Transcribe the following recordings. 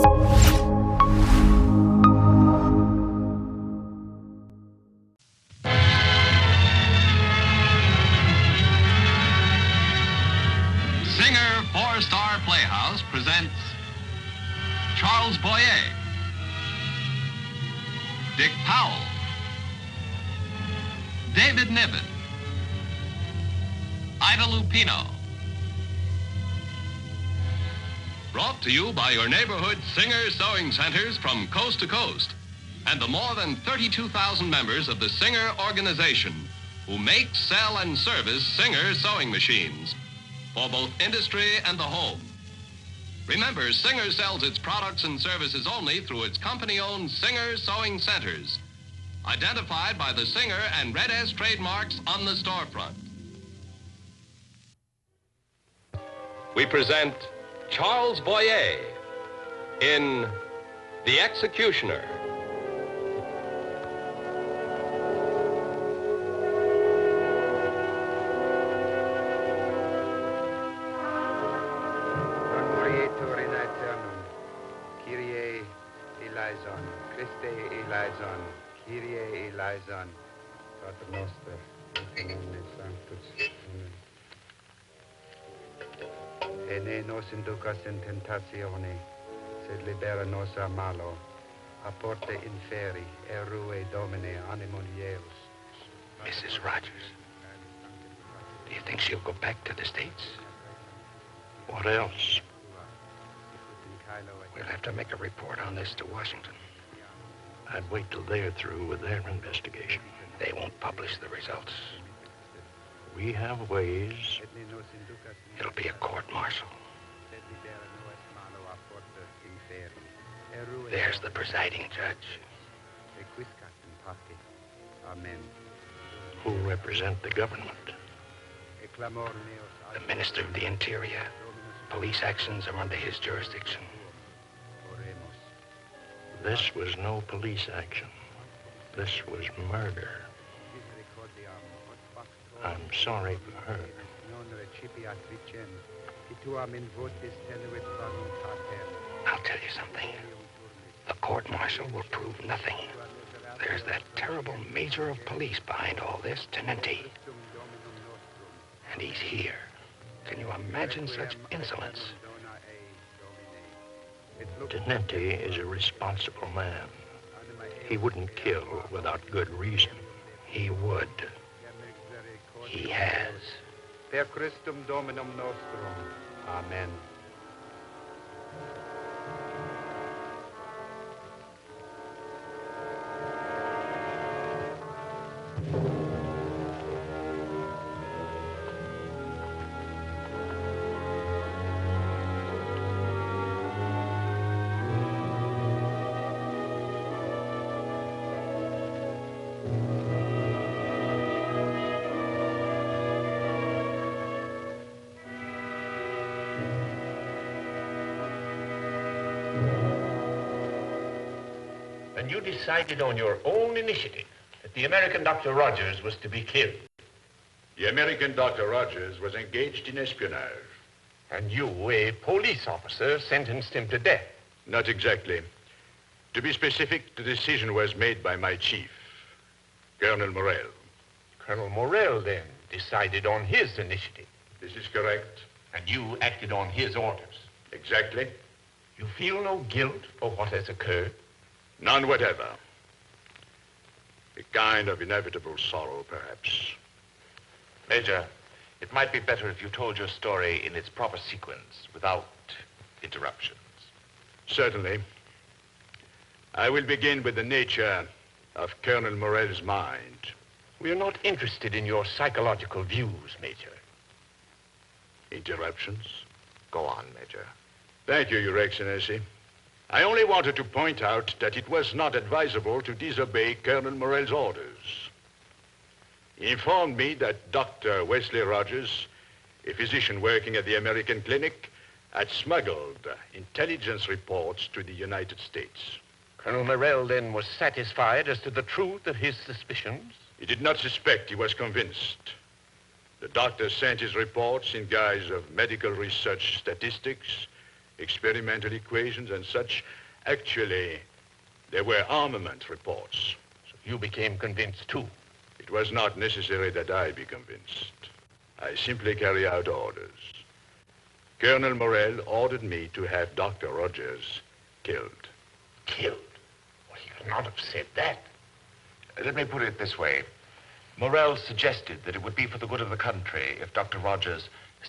Singer for Star Playhouse presents Charles Boyer, Dick Powell, David Niven, Ida Lupino. Brought to you by your neighborhood Singer sewing centers from coast to coast and the more than 32,000 members of the Singer organization who make, sell, and service Singer sewing machines for both industry and the home. Remember, Singer sells its products and services only through its company-owned Singer Sewing Centers, identified by the Singer and Red S trademarks on the storefront. We present Charles Boyer in The Executioner. Kyrie eleison, Pater Noster, in nomine Sanctus. Ne nos inducas in tentatione, sed libera nos a malo. Apporte inferi, erue Domine animum Ieus. Mrs. Rogers, do you think she'll go back to the States? What else? We'll have to make a report on this to Washington. I'd wait till they're through with their investigation. They won't publish the results. We have ways. It'll be a court-martial. There's the presiding judge. Amen. Who represent the government? The Minister of the Interior. Police actions are under his jurisdiction. This was no police action. This was murder. I'm sorry for her. I'll tell you something. The court-martial will prove nothing. There's that terrible major of police behind all this, Tenente. And he's here. Can you imagine such insolence? Tenente is a responsible man. He wouldn't kill without good reason. He would. He has. Per Christum Dominum Nostrum. Amen. And you decided on your own initiative that the American Dr. Rogers was to be killed. The American Dr. Rogers was engaged in espionage. And you, a police officer, sentenced him to death. Not exactly. To be specific, the decision was made by my chief, Colonel Morel. Colonel Morel, then, decided on his initiative. This is correct. And you acted on his orders. Exactly. You feel no guilt for what has occurred? None whatever. A kind of inevitable sorrow, perhaps. Major, it might be better if you told your story in its proper sequence, without interruptions. Certainly. I will begin with the nature of Colonel Morel's mind. We are not interested in your psychological views, Major. Interruptions? Go on, Major. Thank you, Your Excellency. I only wanted to point out that it was not advisable to disobey Colonel Morel's orders. He informed me that Dr. Wesley Rogers, a physician working at the American clinic, had smuggled intelligence reports to the United States. Colonel Morel, then, was satisfied as to the truth of his suspicions? He did not suspect, he was convinced. The doctor sent his reports in guise of medical research statistics, experimental equations and such. Actually, there were armament reports. So you became convinced, too? It was not necessary that I be convinced. I simply carry out orders. Colonel Morel ordered me to have Dr. Rogers killed. Killed? Well, he could not have said that. Let me put it this way. Morel suggested that it would be for the good of the country if Dr. Rogers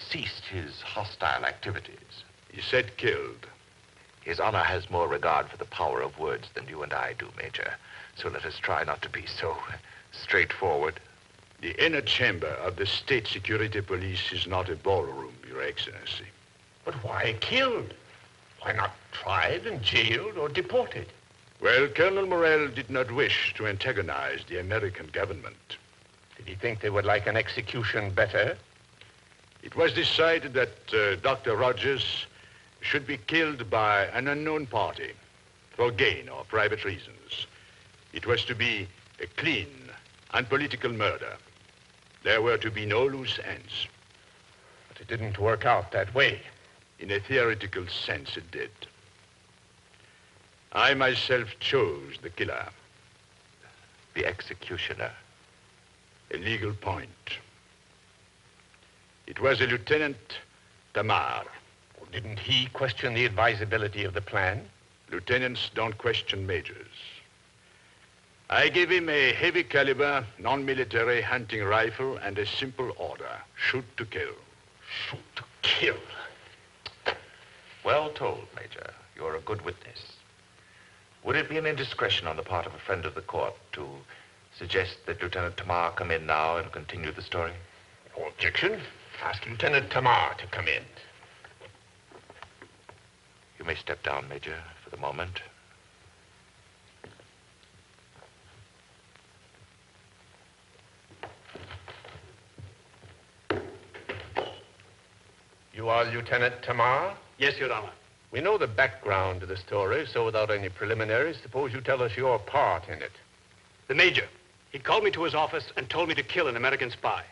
ceased his hostile activities. He said killed. His honor has more regard for the power of words than you and I do, Major. So let us try not to be so straightforward. The inner chamber of the State Security Police is not a ballroom, Your Excellency. But why killed? Why not tried and jailed or deported? Well, Colonel Morel did not wish to antagonize the American government. Did he think they would like an execution better? It was decided that Dr. Rogers should be killed by an unknown party for gain or private reasons. It was to be a clean, unpolitical murder. There were to be no loose ends. But it didn't work out that way. In a theoretical sense, it did. I myself chose the killer. The executioner. A legal point. It was a Lieutenant Tamar. Well, didn't he question the advisability of the plan? Lieutenants don't question majors. I gave him a heavy caliber, non-military hunting rifle and a simple order. Shoot to kill. Shoot to kill. Well told, Major. You're a good witness. Would it be an indiscretion on the part of a friend of the court to suggest that Lieutenant Tamar come in now and continue the story? No objection. Ask Lieutenant Tamar to come in. You may step down, Major, for the moment. You are Lieutenant Tamar? Yes, Your Honor. We know the background to the story, so without any preliminaries, suppose you tell us your part in it. The Major. He called me to his office and told me to kill an American spy.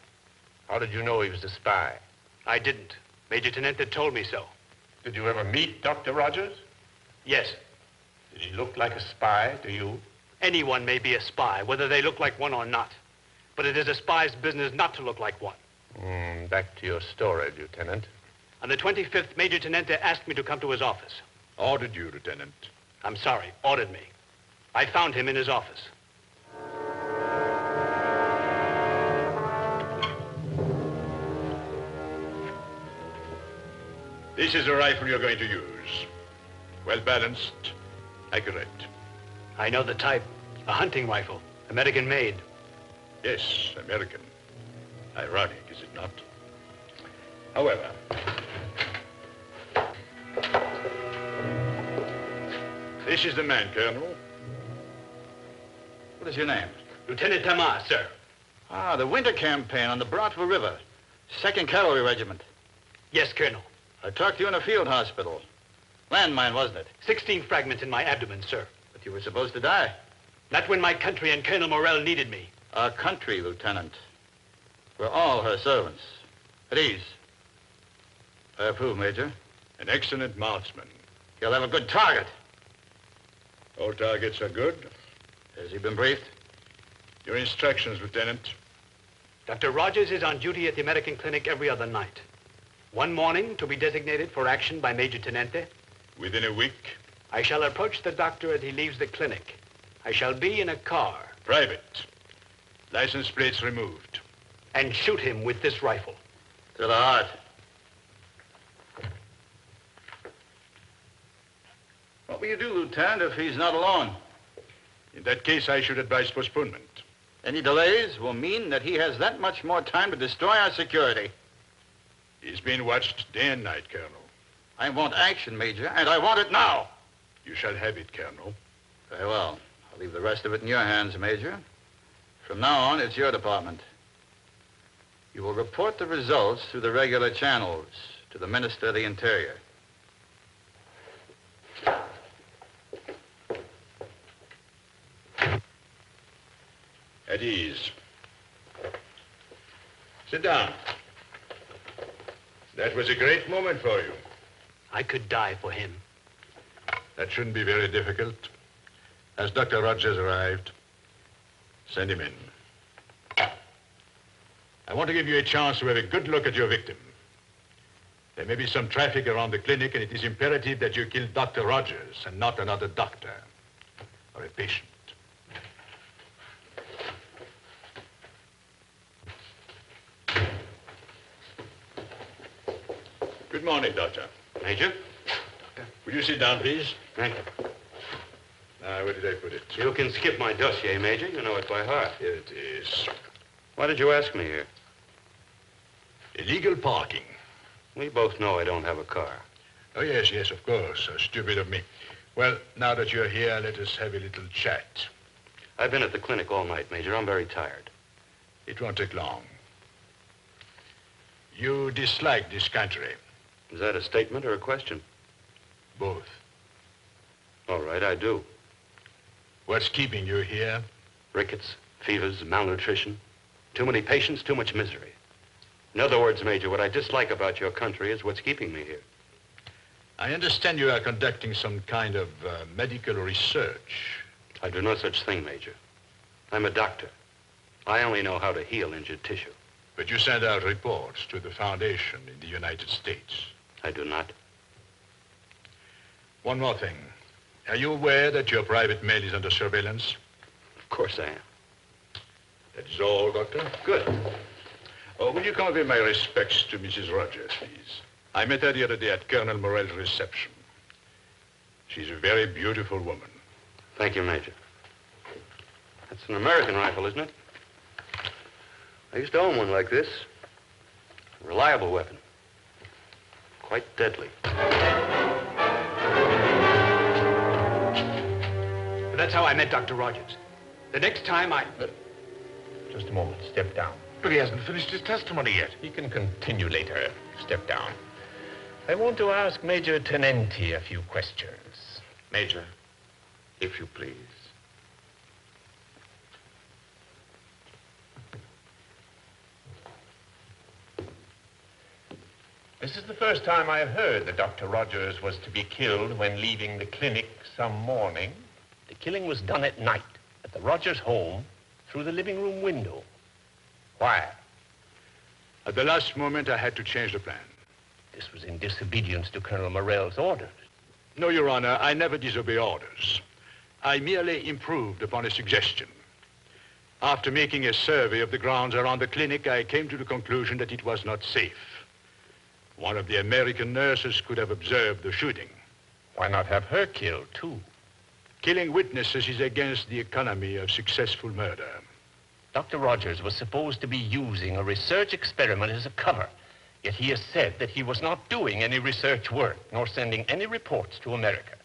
How did you know he was a spy? I didn't. Major Tenente told me so. Did you ever meet Dr. Rogers? Yes. Did he look like a spy to you? Anyone may be a spy, whether they look like one or not. But it is a spy's business not to look like one. Back to your story, Lieutenant. On the 25th, Major Tenente asked me to come to his office. Ordered you, Lieutenant. I'm sorry, ordered me. I found him in his office. This is the rifle you're going to use. Well balanced, accurate. I know the type. A hunting rifle, American made. Yes, American. Ironic, is it not? However, this is the man, Colonel. What is your name? Lieutenant Tamar, sir. Ah, the winter campaign on the Broadville River. 2nd Cavalry Regiment. Yes, Colonel. I talked to you in a field hospital. Landmine, wasn't it? 16 fragments in my abdomen, sir. But you were supposed to die. Not when my country and Colonel Morel needed me. Our country, Lieutenant. We're all her servants. At ease. I approve, Major. An excellent marksman. He'll have a good target. All targets are good. Has he been briefed? Your instructions, Lieutenant. Dr. Rogers is on duty at the American clinic every other night. One morning, to be designated for action by Major Tenente. Within a week. I shall approach the doctor as he leaves the clinic. I shall be in a car. Private. License plates removed. And shoot him with this rifle. To the heart. What will you do, Lieutenant, if he's not alone? In that case, I should advise postponement. Any delays will mean that he has that much more time to destroy our security. He's been watched day and night, Colonel. I want action, Major, and I want it now. You shall have it, Colonel. Very well. I'll leave the rest of it in your hands, Major. From now on, it's your department. You will report the results through the regular channels to the Minister of the Interior. At ease. Sit down. That was a great moment for you. I could die for him. That shouldn't be very difficult. Has Dr. Rogers arrived? Send him in. I want to give you a chance to have a good look at your victim. There may be some traffic around the clinic, and it is imperative that you kill Dr. Rogers and not another doctor or a patient. Good morning, Doctor. Major? Will you sit down, please? Thank you. Now, where did I put it? You can skip my dossier, Major. You know it by heart. Here it is. Why did you ask me here? Illegal parking. We both know I don't have a car. Oh, yes, yes, of course. Stupid of me. Well, now that you're here, let us have a little chat. I've been at the clinic all night, Major. I'm very tired. It won't take long. You dislike this country? Is that a statement or a question? Both. All right, I do. What's keeping you here? Rickets, fevers, malnutrition. Too many patients, too much misery. In other words, Major, what I dislike about your country is what's keeping me here. I understand you are conducting some kind of medical research. I do no such thing, Major. I'm a doctor. I only know how to heal injured tissue. But you send out reports to the Foundation in the United States. I do not. One more thing. Are you aware that your private mail is under surveillance? Of course I am. That is all, Doctor. Good. Oh, will you convey my respects to Mrs. Rogers, please? I met her the other day at Colonel Morell's reception. She's a very beautiful woman. Thank you, Major. That's an American rifle, isn't it? I used to own one like this. A reliable weapon. Quite deadly. But that's how I met Dr. Rogers. The next time I... Just a moment. Step down. But he hasn't finished his testimony yet. He can continue later. Step down. I want to ask Major Tenente a few questions. Major, if you please. This is the first time I have heard that Dr. Rogers was to be killed when leaving the clinic some morning. The killing was done at night at the Rogers home through the living room window. Why? At the last moment, I had to change the plan. This was in disobedience to Colonel Morell's orders. No, Your Honor, I never disobey orders. I merely improved upon a suggestion. After making a survey of the grounds around the clinic, I came to the conclusion that it was not safe. One of the American nurses could have observed the shooting. Why not have her killed, too? Killing witnesses is against the economy of successful murder. Dr. Rogers was supposed to be using a research experiment as a cover, yet he has said that he was not doing any research work, nor sending any reports to America.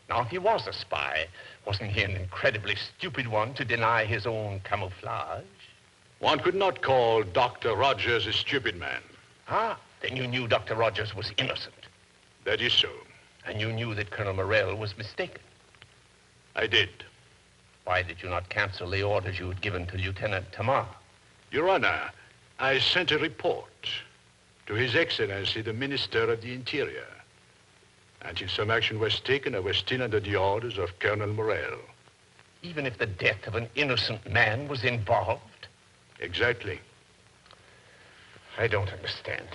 Now, if he was a spy, wasn't he an incredibly stupid one to deny his own camouflage? One could not call Dr. Rogers a stupid man. Ah, then you knew Dr. Rogers was innocent. That is so. And you knew that Colonel Morell was mistaken. I did. Why did you not cancel the orders you had given to Lieutenant Tamar? Your Honor, I sent a report to His Excellency, the Minister of the Interior. Until some action was taken, I was still under the orders of Colonel Morell. Even if the death of an innocent man was involved? Exactly. I don't understand.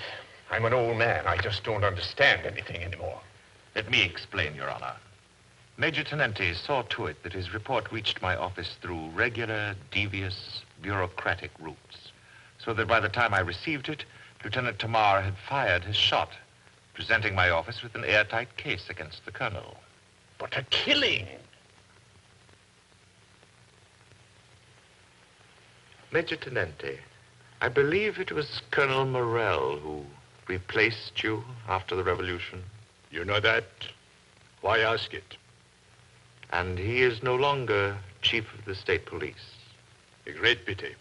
I'm an old man. I just don't understand anything anymore. Let me explain, Your Honor. Major Tenente saw to it that his report reached my office through regular, devious, bureaucratic routes, so that by the time I received it, Lieutenant Tamar had fired his shot, presenting my office with an airtight case against the colonel. But a killing! Major Tenente, I believe it was Colonel Morell who replaced you after the revolution. You know that? Why ask it? And he is no longer chief of the state police. A great pity.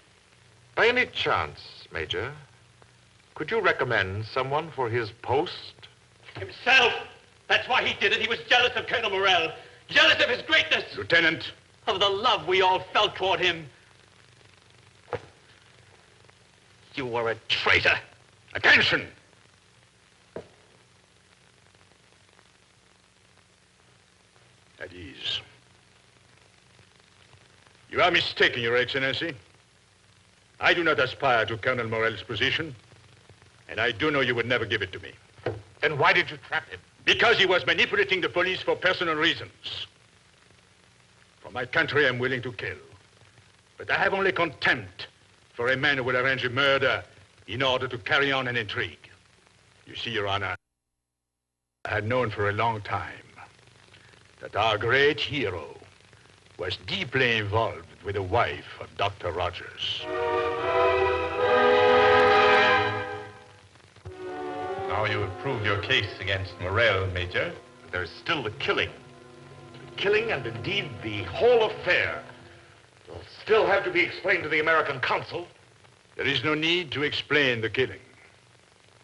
By any chance, Major, could you recommend someone for his post? Himself! That's why he did it. He was jealous of Colonel Morell. Jealous of his greatness. Lieutenant. Of the love we all felt toward him. You were a traitor. Attention! At ease. You are mistaken, Your Excellency. I do not aspire to Colonel Morel's position, and I do know you would never give it to me. Then why did you trap him? Because he was manipulating the police for personal reasons. For my country, I'm willing to kill. But I have only contempt for a man who will arrange a murder in order to carry on an intrigue. You see, Your Honor, I had known for a long time that our great hero was deeply involved with the wife of Dr. Rogers. Now you have proved your case against Morel, Major. There's still the killing. The killing and indeed the whole affair will still have to be explained to the American consul. There is no need to explain the killing.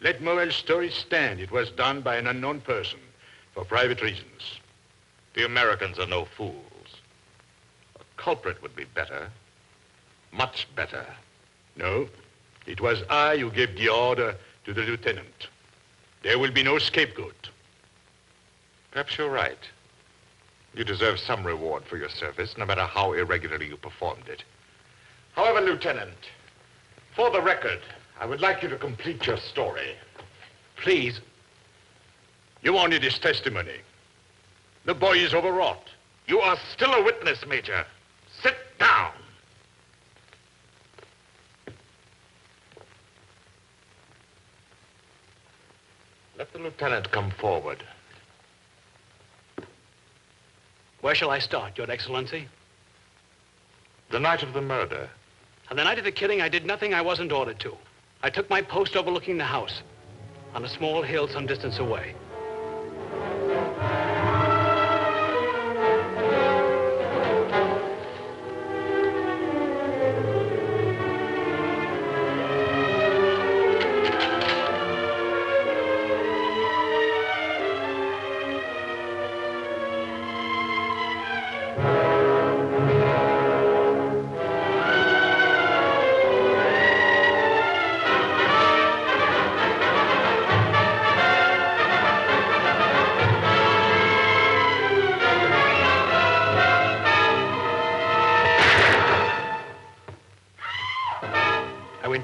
Let Morel's story stand. It was done by an unknown person for private reasons. The Americans are no fools. A culprit would be better. Much better. No, it was I who gave the order to the lieutenant. There will be no scapegoat. Perhaps you're right. You deserve some reward for your service, no matter how irregularly you performed it. However, Lieutenant, for the record, I would like you to complete your story. Please. You wanted his testimony. The boy is overwrought. You are still a witness, Major. Sit down. Let the lieutenant come forward. Where shall I start, Your Excellency? The night of the murder. On the night of the killing, I did nothing I wasn't ordered to. I took my post overlooking the house on a small hill some distance away.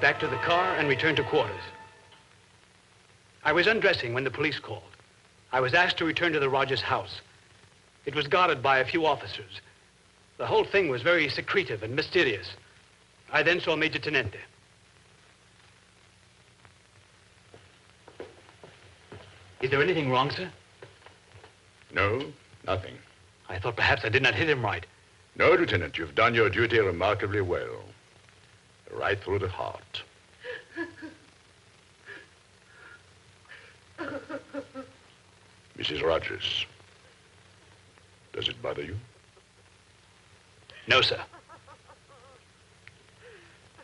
Back to the car and returned to quarters. I was undressing when the police called. I was asked to return to the Rogers house. It was guarded by a few officers. The whole thing was very secretive and mysterious. I then saw Major Tenente. Is there anything wrong, sir? No, nothing. I thought perhaps I did not hit him right. No, Lieutenant, you've done your duty remarkably well. Right through the heart. Mrs. Rogers, does it bother you? No, sir.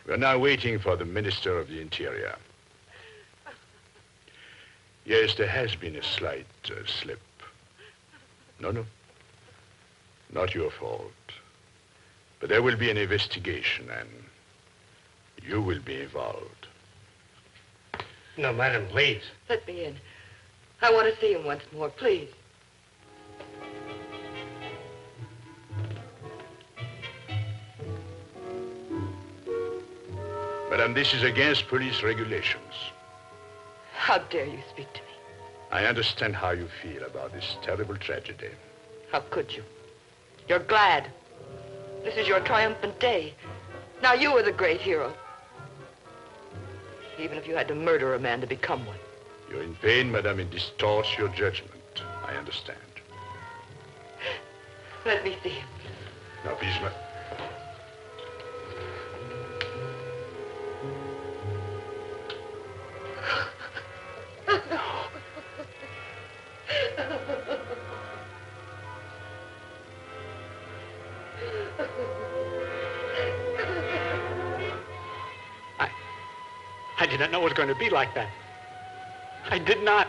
We're now waiting for the Minister of the Interior. Yes, there has been a slight slip. No. Not your fault. But there will be an investigation and you will be involved. No, madam, please. Let me in. I want to see him once more, please. Madam, this is against police regulations. How dare you speak to me? I understand how you feel about this terrible tragedy. How could you? You're glad. This is your triumphant day. Now you are the great hero. Even if you had to murder a man to become one. You're in pain, madam. It distorts your judgment. I understand. Let me see him. Now, please, I did not know it was going to be like that. I did not.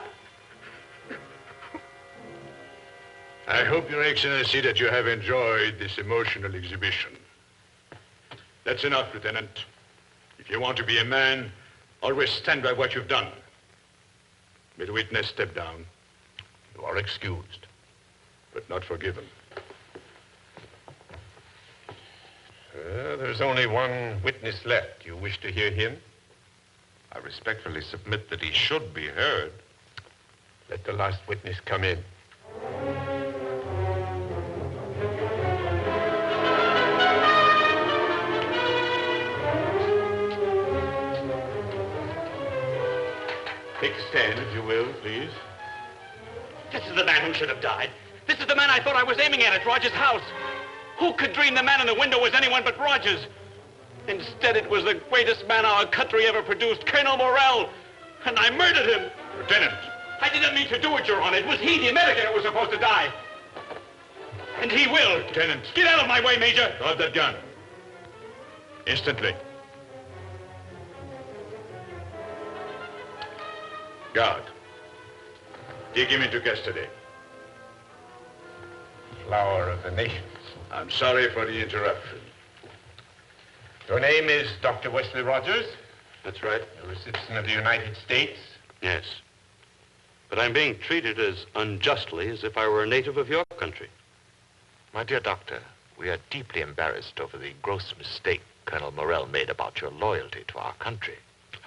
I hope, Your Excellency, that you have enjoyed this emotional exhibition. That's enough, Lieutenant. If you want to be a man, always stand by what you've done. May the witness step down. You are excused. but not forgiven. There's only one witness left. You wish to hear him? I respectfully submit that he should be heard. Let the last witness come in. Take a stand, if you will, please. This is the man who should have died. This is the man I thought I was aiming at Rogers' house. Who could dream the man in the window was anyone but Rogers? Instead, it was the greatest man our country ever produced, Colonel Morell. And I murdered him. Lieutenant! I didn't mean to do it, Your Honor. It was he, the American, who was supposed to die. And he will. Lieutenant! Get out of my way, Major! Drop that gun. Instantly. Guard. Take him into custody. Flower of the nation. I'm sorry for the interruption. Your name is Dr. Wesley Rogers? That's right. You're a citizen of the United States? Yes. But I'm being treated as unjustly as if I were a native of your country. My dear doctor, we are deeply embarrassed over the gross mistake Colonel Morell made about your loyalty to our country.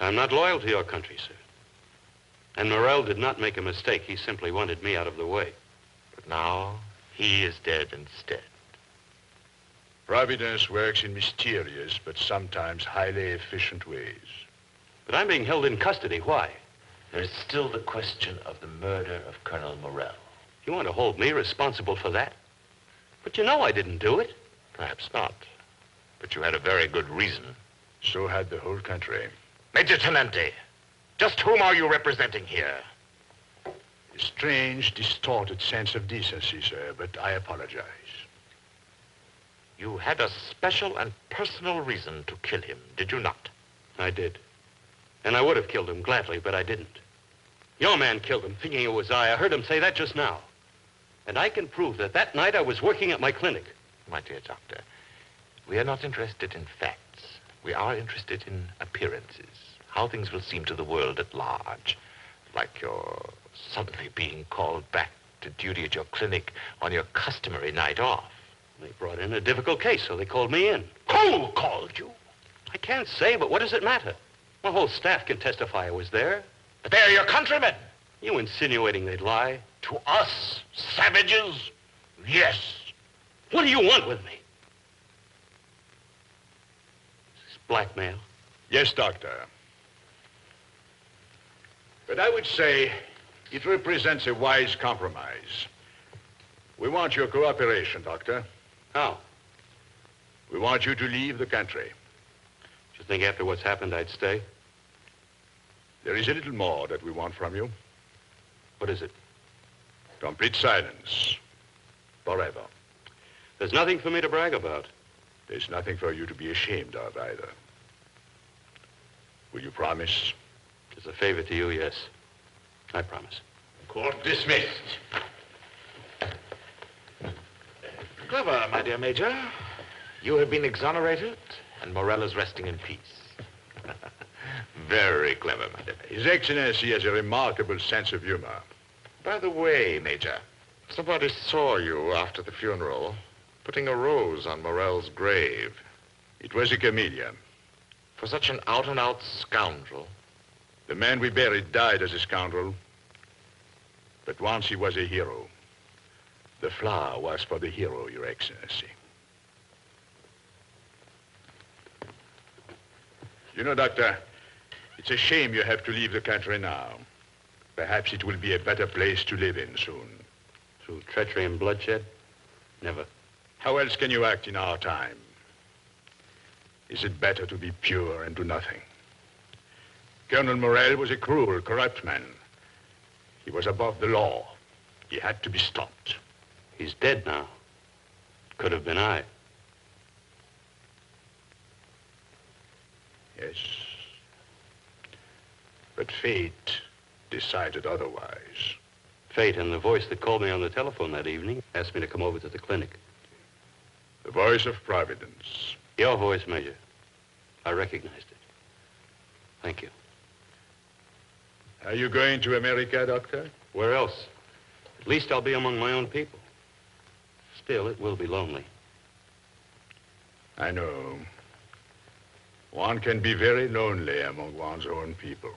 I'm not loyal to your country, sir. And Morell did not make a mistake. He simply wanted me out of the way. But now, he is dead instead. Providence works in mysterious but sometimes highly efficient ways. But I'm being held in custody. Why? There's still the question of the murder of Colonel Morell. You want to hold me responsible for that? But you know I didn't do it. Perhaps not. But you had a very good reason. So had the whole country. Major Tenente, just whom are you representing here? A strange, distorted sense of decency, sir, but I apologize. You had a special and personal reason to kill him, did you not? I did. And I would have killed him gladly, but I didn't. Your man killed him, thinking it was I. I heard him say that just now. And I can prove that that night I was working at my clinic. My dear doctor, we are not interested in facts. We are interested in appearances, how things will seem to the world at large. Like your suddenly being called back to duty at your clinic on your customary night off. They brought in a difficult case, so they called me in. Who called you? I can't say, but what does it matter? My whole staff can testify I was there. But they're your countrymen. You insinuating they'd lie? To us, savages? Yes. What do you want with me? Is this blackmail? Yes, Doctor. But I would say it represents a wise compromise. We want your cooperation, Doctor. How? We want you to leave the country. Do you think after what's happened I'd stay? There is a little more that we want from you. What is it? Complete silence. Forever. There's nothing for me to brag about. There's nothing for you to be ashamed of either. Will you promise? As a favor to you, yes. I promise. Court dismissed. Clever, my dear Major. You have been exonerated, and Morell is resting in peace. Very clever, my dear Major. His Excellency has a remarkable sense of humor. By the way, Major, somebody saw you after the funeral putting a rose on Morell's grave. It was a comedian. For such an out-and-out scoundrel. The man we buried died as a scoundrel. But once he was a hero. The flower was for the hero, Your Excellency. You know, Doctor, it's a shame you have to leave the country now. Perhaps it will be a better place to live in soon. Through treachery and bloodshed? Never. How else can you act in our time? Is it better to be pure and do nothing? Colonel Morell was a cruel, corrupt man. He was above the law. He had to be stopped. He's dead now. Could have been I. Yes. But fate decided otherwise. Fate and the voice that called me on the telephone that evening asked me to come over to the clinic. The voice of Providence. Your voice, Major. I recognized it. Thank you. Are you going to America, Doctor? Where else? At least I'll be among my own people. Still, it will be lonely. I know. One can be very lonely among one's own people.